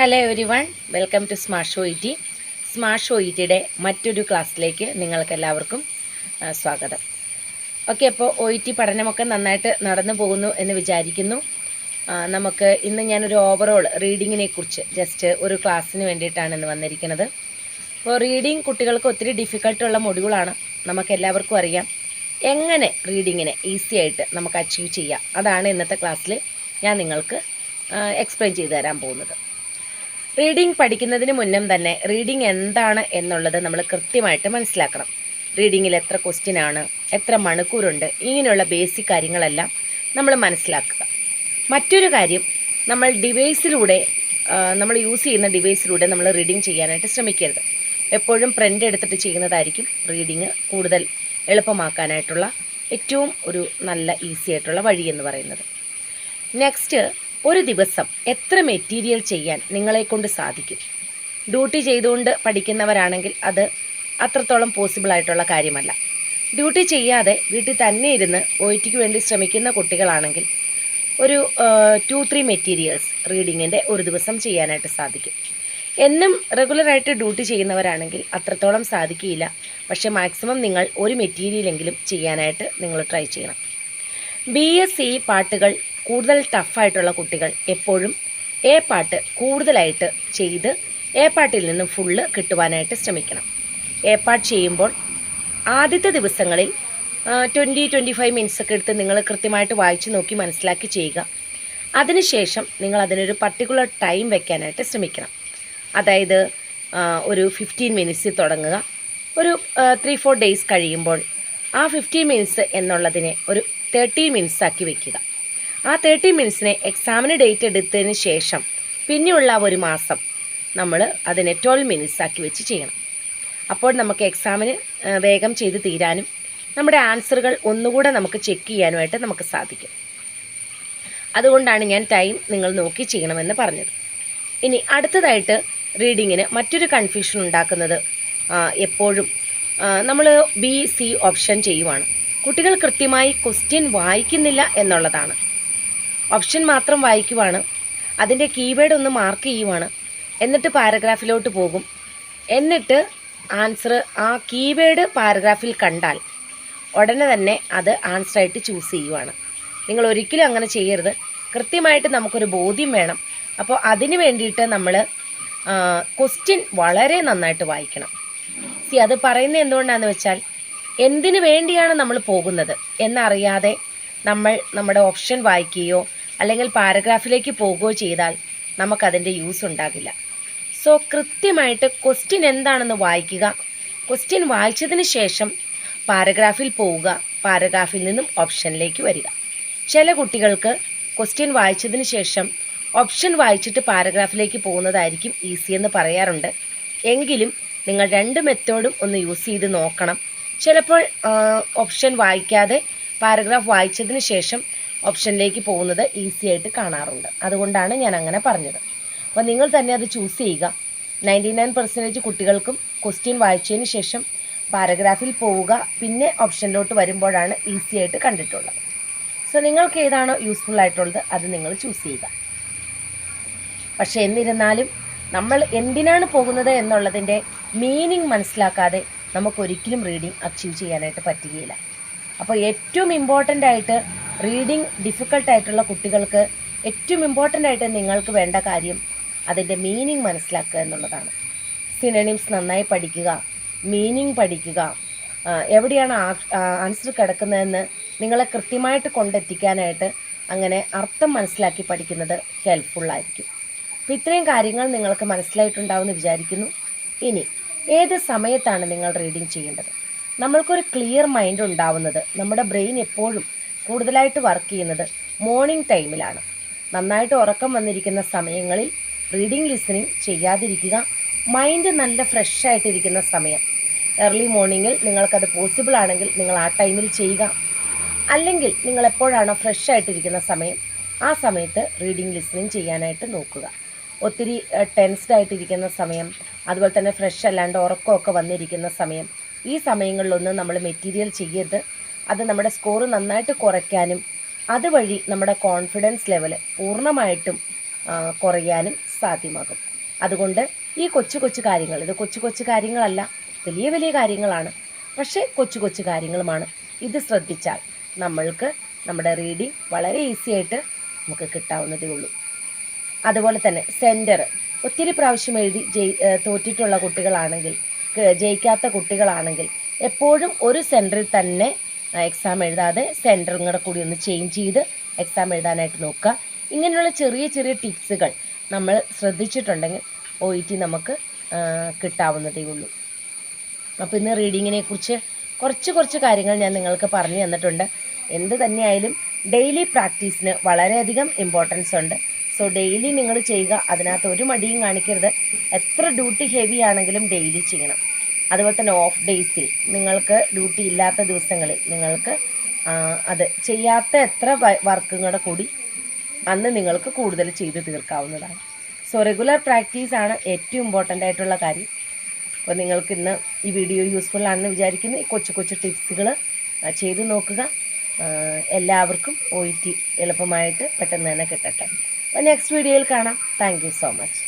Hello everyone, welcome to smart show E T. Smart show E ടിയുടെ മറ്റൊരു ക്ലാസ്സിലേക്ക് നിങ്ങൾക്ക് എല്ലാവർക്കും സ്വാഗതം. ഓക്കെ, അപ്പോൾ ഒ ഇ ടി പഠനമൊക്കെ നന്നായിട്ട് നടന്നു പോകുന്നു എന്ന് വിചാരിക്കുന്നു. നമുക്ക് ഇന്ന് ഞാനൊരു ഓവറോൾ റീഡിങ്ങിനെ കുറിച്ച് ജസ്റ്റ് ഒരു ക്ലാസ്സിന് വേണ്ടിയിട്ടാണ് ഇന്ന് വന്നിരിക്കുന്നത്. അപ്പോൾ റീഡിങ് കുട്ടികൾക്ക് ഒത്തിരി ഡിഫിക്കൽട്ടുള്ള മൊഡ്യൂളാണ്, നമുക്കെല്ലാവർക്കും അറിയാം. എങ്ങനെ റീഡിങ്ങിനെ ഈസി ആയിട്ട് നമുക്ക് അച്ചീവ് ചെയ്യാം, അതാണ് ഇന്നത്തെ ക്ലാസ്സിൽ ഞാൻ നിങ്ങൾക്ക് എക്സ്പ്ലെയിൻ ചെയ്തു തരാൻ പോകുന്നത്. റീഡിംഗ് പഠിക്കുന്നതിന് മുന്നേ തന്നെ റീഡിംഗ് എന്താണ് എന്നുള്ളത് നമ്മൾ കൃത്യമായിട്ട് മനസ്സിലാക്കണം. റീഡിങ്ങിൽ എത്ര ക്വസ്റ്റ്യനാണ്, എത്ര മണിക്കൂറുണ്ട്, ഇങ്ങനെയുള്ള ബേസിക് കാര്യങ്ങളെല്ലാം നമ്മൾ മനസ്സിലാക്കുക. മറ്റൊരു കാര്യം, നമ്മൾ നമ്മൾ യൂസ് ചെയ്യുന്ന ഡിവൈസിലൂടെ നമ്മൾ റീഡിങ് ചെയ്യാനായിട്ട് ശ്രമിക്കരുത്. എപ്പോഴും പ്രിൻ്റ് എടുത്തിട്ട് ചെയ്യുന്നതായിരിക്കും റീഡിങ് കൂടുതൽ എളുപ്പമാക്കാനായിട്ടുള്ള ഏറ്റവും ഒരു നല്ല ഈസി ആയിട്ടുള്ള വഴി എന്ന് പറയുന്നത്. നെക്സ്റ്റ്, ഒരു ദിവസം എത്ര മെറ്റീരിയൽ ചെയ്യാൻ നിങ്ങളെക്കൊണ്ട് സാധിക്കും? ഡ്യൂട്ടി ചെയ്തുകൊണ്ട് പഠിക്കുന്നവരാണെങ്കിൽ അത് അത്രത്തോളം പോസിബിൾ ആയിട്ടുള്ള കാര്യമല്ല. ഡ്യൂട്ടി ചെയ്യാതെ വീട്ടിൽ തന്നെ ഇരുന്ന് ഒ ഇ ടിക്ക് വേണ്ടി ശ്രമിക്കുന്ന കുട്ടികളാണെങ്കിൽ ഒരു 2-3 മെറ്റീരിയൽസ് റീഡിങ്ങിൻ്റെ ഒരു ദിവസം ചെയ്യാനായിട്ട് സാധിക്കും. എന്നും റെഗുലറായിട്ട് ഡ്യൂട്ടി ചെയ്യുന്നവരാണെങ്കിൽ അത്രത്തോളം സാധിക്കില്ല. പക്ഷേ മാക്സിമം നിങ്ങൾ ഒരു മെറ്റീരിയലെങ്കിലും ചെയ്യാനായിട്ട് നിങ്ങൾ ട്രൈ ചെയ്യണം. BSc പാട്ടുകൾ കൂടുതൽ ടഫായിട്ടുള്ള കുട്ടികൾ എപ്പോഴും എ പാട്ട് കൂടുതലായിട്ട് ചെയ്ത് എ പാട്ടിൽ നിന്നും ഫുള്ള് കിട്ടുവാനായിട്ട് ശ്രമിക്കണം. എ പാട്ട് ചെയ്യുമ്പോൾ ആദ്യത്തെ ദിവസങ്ങളിൽ 20-25 മിനിറ്റ്സ് ഒക്കെ എടുത്ത് നിങ്ങൾ കൃത്യമായിട്ട് വായിച്ച് നോക്കി മനസ്സിലാക്കി ചെയ്യുക. അതിനുശേഷം നിങ്ങൾ അതിനൊരു പർട്ടിക്കുലർ ടൈം വെക്കാനായിട്ട് ശ്രമിക്കണം. അതായത് ഒരു 15 മിനിറ്റ്സിൽ തുടങ്ങുക. ഒരു 3-4 ഡേയ്സ് കഴിയുമ്പോൾ ആ 15 മിനിറ്റ്സ് എന്നുള്ളതിനെ ഒരു 30 മിനിറ്റ്സ് ആക്കി വയ്ക്കുക. ആ 30 മിനിറ്റ്സിനെ എക്സാമിന് ഡേറ്റ് എടുത്തതിന് ശേഷം പിന്നെയുള്ള ഒരു മാസം നമ്മൾ അതിനെ 12 മിനിറ്റ്സ് ആക്കി വെച്ച് ചെയ്യണം. അപ്പോൾ നമുക്ക് എക്സാമിന് വേഗം ചെയ്ത് തീരാനും നമ്മുടെ ആൻസറുകൾ ഒന്നുകൂടെ നമുക്ക് ചെക്ക് ചെയ്യാനുമായിട്ട് നമുക്ക് സാധിക്കും. അതുകൊണ്ടാണ് ഞാൻ ടൈം നിങ്ങൾ നോക്കി ചെയ്യണമെന്ന് പറഞ്ഞത്. ഇനി അടുത്തതായിട്ട് റീഡിങ്ങിന് മറ്റൊരു കൺഫ്യൂഷൻ ഉണ്ടാക്കുന്നത് എപ്പോഴും നമ്മൾ BC ഓപ്ഷൻ ചെയ്യുവാണ്. കുട്ടികൾ കൃത്യമായി ക്വസ്റ്റ്യൻ വായിക്കുന്നില്ല എന്നുള്ളതാണ്. ഓപ്ഷൻ മാത്രം വായിക്കുവാണ്, അതിൻ്റെ കീവേഡ് ഒന്ന് മാർക്ക് ചെയ്യുവാണ്, എന്നിട്ട് പാരഗ്രാഫിലോട്ട് പോകും. എന്നിട്ട് ആൻസർ ആ കീവേഡ് പാരഗ്രാഫിൽ കണ്ടാൽ ഉടനെ തന്നെ അത് ആൻസറായിട്ട് ചൂസ് ചെയ്യുവാണ്. നിങ്ങൾ ഒരിക്കലും അങ്ങനെ ചെയ്യരുത്. കൃത്യമായിട്ട് നമുക്കൊരു ബോധ്യം വേണം. അപ്പോൾ അതിന് വേണ്ടിയിട്ട് നമ്മൾ ക്വസ്റ്റ്യൻ വളരെ നന്നായിട്ട് വായിക്കണം. അത് പറയുന്നത് എന്തുകൊണ്ടാണെന്ന് വെച്ചാൽ, എന്തിനു വേണ്ടിയാണ് നമ്മൾ പോകുന്നത് എന്നറിയാതെ നമ്മൾ നമ്മുടെ ഓപ്ഷൻ വായിക്കുകയോ അല്ലെങ്കിൽ പാരഗ്രാഫിലേക്ക് പോകുകയോ ചെയ്താൽ നമുക്കതിൻ്റെ യൂസ് ഉണ്ടാകില്ല. സോ കൃത്യമായിട്ട് ക്വസ്റ്റ്യൻ എന്താണെന്ന് വായിക്കുക. ക്വസ്റ്റ്യൻ വായിച്ചതിന് ശേഷം പാരഗ്രാഫിൽ പോവുക, പാരഗ്രാഫിൽ നിന്നും ഓപ്ഷനിലേക്ക് വരിക. ചില കുട്ടികൾക്ക് ക്വസ്റ്റ്യൻ വായിച്ചതിന് ശേഷം ഓപ്ഷൻ വായിച്ചിട്ട് പാരഗ്രാഫിലേക്ക് പോകുന്നതായിരിക്കും ഈസി എന്ന് പറയാറുണ്ട്. എങ്കിലും നിങ്ങൾ 2 മെത്തേഡും ഒന്ന് യൂസ് ചെയ്ത് നോക്കണം. ചിലപ്പോൾ ഓപ്ഷൻ വായിക്കാതെ പാരഗ്രാഫ് വായിച്ചതിന് ശേഷം ഓപ്ഷനിലേക്ക് പോകുന്നത് ഈസി ആയിട്ട് കാണാറുണ്ട്. അതുകൊണ്ടാണ് ഞാൻ അങ്ങനെ പറഞ്ഞത്. അപ്പോൾ നിങ്ങൾ തന്നെ അത് ചൂസ് ചെയ്യുക. 99% കുട്ടികൾക്കും ക്വസ്റ്റ്യൻ വായിച്ചതിന് ശേഷം പാരഗ്രാഫിൽ പോവുക, പിന്നെ ഓപ്ഷനിലോട്ട് വരുമ്പോഴാണ് ഈസി ആയിട്ട് കണ്ടിട്ടുള്ളത്. സോ നിങ്ങൾക്ക് ഏതാണോ യൂസ്ഫുൾ ആയിട്ടുള്ളത് അത് നിങ്ങൾ ചൂസ് ചെയ്യുക. പക്ഷേ എന്നിരുന്നാലും നമ്മൾ എന്തിനാണ് പോകുന്നത് എന്നുള്ളതിൻ്റെ മീനിങ് മനസ്സിലാക്കാതെ നമുക്കൊരിക്കലും റീഡിങ് അച്ചീവ് ചെയ്യാനായിട്ട് പറ്റുകയില്ല. അപ്പോൾ ഏറ്റവും ഇമ്പോർട്ടൻ്റ് ആയിട്ട് റീഡിങ് ഡിഫിക്കൽട്ടായിട്ടുള്ള കുട്ടികൾക്ക് ഏറ്റവും ഇമ്പോർട്ടൻ്റ് ആയിട്ട് നിങ്ങൾക്ക് വേണ്ട കാര്യം അതിൻ്റെ മീനിങ് മനസ്സിലാക്കുക എന്നുള്ളതാണ്. സിനോണിംസ് നന്നായി പഠിക്കുക, മീനിങ് പഠിക്കുക, എവിടെയാണ് ആൻസർ കിടക്കുന്നതെന്ന് നിങ്ങളെ കൃത്യമായിട്ട് കൊണ്ടെത്തിക്കാനായിട്ട് അങ്ങനെ അർത്ഥം മനസ്സിലാക്കി പഠിക്കുന്നത് ഹെൽപ്ഫുള്ളായിരിക്കും. അപ്പോൾ ഇത്രയും കാര്യങ്ങൾ നിങ്ങൾക്ക് മനസ്സിലായിട്ടുണ്ടാവുമെന്ന് വിചാരിക്കുന്നു. ഇനി ഏത് സമയത്താണ് നിങ്ങൾ റീഡിങ് ചെയ്യേണ്ടത്? നമ്മൾക്കൊരു ക്ലിയർ മൈൻഡ് ഉണ്ടാവുന്നത്, നമ്മുടെ ബ്രെയിൻ എപ്പോഴും കൂടുതലായിട്ട് വർക്ക് ചെയ്യുന്നത് മോർണിംഗ് ടൈമിലാണ്. നന്നായിട്ട് ഉറക്കം വന്നിരിക്കുന്ന സമയങ്ങളിൽ റീഡിങ് ലിസണിങ് ചെയ്യാതിരിക്കുക. മൈൻഡ് നല്ല ഫ്രഷ് ആയിട്ടിരിക്കുന്ന സമയം, ഏർലി മോർണിംഗിൽ നിങ്ങൾക്കത് പോസിബിൾ ആണെങ്കിൽ നിങ്ങൾ ആ ടൈമിൽ ചെയ്യുക. അല്ലെങ്കിൽ നിങ്ങൾ എപ്പോഴാണോ ഫ്രഷ് ആയിട്ടിരിക്കുന്ന സമയം ആ സമയത്ത് റീഡിങ് ലിസണിങ് ചെയ്യാനായിട്ട് നോക്കുക. ഒത്തിരി ടെൻസ്ഡ് ആയിട്ടിരിക്കുന്ന സമയം, അതുപോലെ തന്നെ ഫ്രഷ് അല്ലാണ്ട് ഉറക്കമൊക്കെ വന്നിരിക്കുന്ന സമയം, ഈ സമയങ്ങളിലൊന്നും നമ്മൾ മെറ്റീരിയൽ ചെയ്യരുത്. അത് നമ്മുടെ സ്കോർ നന്നായിട്ട് കുറയ്ക്കാനും അതുവഴി നമ്മുടെ കോൺഫിഡൻസ് ലെവൽ പൂർണ്ണമായിട്ടും കുറയാനും സാധ്യമാകും. അതുകൊണ്ട് ഈ കൊച്ചു കൊച്ചു കാര്യങ്ങൾ, ഇത് കൊച്ചു കൊച്ചു കാര്യങ്ങളല്ല, വലിയ വലിയ കാര്യങ്ങളാണ്, പക്ഷേ കൊച്ചു കൊച്ചു കാര്യങ്ങളുമാണ്. ഇത് ശ്രദ്ധിച്ചാൽ നമ്മൾക്ക് നമ്മുടെ റീഡിങ് വളരെ ഈസി ആയിട്ട് നമുക്ക് കിട്ടാവുന്നതേ ഉള്ളൂ. അതുപോലെ തന്നെ സെൻറ്റർ ഒത്തിരി പ്രാവശ്യം എഴുതി തോറ്റിട്ടുള്ള കുട്ടികളാണെങ്കിൽ, ജയിക്കാത്ത കുട്ടികളാണെങ്കിൽ എപ്പോഴും ഒരു സെൻറ്ററിൽ തന്നെ എക്സാം എഴുതാതെ സെൻറ്ററും കൂടെ കൂടി ഒന്ന് ചേഞ്ച് ചെയ്ത് എക്സാം എഴുതാനായിട്ട് നോക്കുക. ഇങ്ങനെയുള്ള ചെറിയ ചെറിയ ടിപ്സുകൾ നമ്മൾ ശ്രദ്ധിച്ചിട്ടുണ്ടെങ്കിൽ OET നമുക്ക് കിട്ടാവുന്നതേ ഉള്ളൂ. അപ്പോൾ ഇന്ന് റീഡിങ്ങിനെ കുറിച്ച് കുറച്ച് കാര്യങ്ങൾ ഞാൻ നിങ്ങൾക്ക് പറഞ്ഞു തന്നിട്ടുണ്ട്. എന്ത് തന്നെയായാലും ഡെയിലി പ്രാക്ടീസിന് വളരെയധികം ഇമ്പോർട്ടൻസ് ഉണ്ട്. സോ ഡെയിലി നിങ്ങൾ ചെയ്യുക, അതിനകത്ത് ഒരു മടിയും കാണിക്കരുത്. എത്ര ഡ്യൂട്ടി ഹെവി ആണെങ്കിലും ഡെയിലി ചെയ്യണം. അതുപോലെ തന്നെ ഓഫ് ഡേയ്സിൽ, നിങ്ങൾക്ക് ഡ്യൂട്ടി ഇല്ലാത്ത ദിവസങ്ങളിൽ നിങ്ങൾക്ക് അത് ചെയ്യാത്ത എത്ര വർക്കും കൂടെ കൂടി അന്ന് നിങ്ങൾക്ക് കൂടുതൽ ചെയ്ത് തീർക്കാവുന്നതാണ്. സോ റെഗുലർ പ്രാക്ടീസാണ് ഏറ്റവും ഇമ്പോർട്ടൻ്റ് ആയിട്ടുള്ള കാര്യം. അപ്പോൾ നിങ്ങൾക്ക് ഇന്ന് ഈ വീഡിയോ യൂസ്ഫുൾ ആണെന്ന് വിചാരിക്കുന്നു. ഈ കൊച്ചു ടിപ്സുകൾ ചെയ്ത് നോക്കുക. എല്ലാവർക്കും OET എളുപ്പമായിട്ട് പെട്ടെന്ന് തന്നെ കിട്ടട്ടെ. അപ്പോൾ നെക്സ്റ്റ് വീഡിയോയിൽ കാണാം. Thank you so much.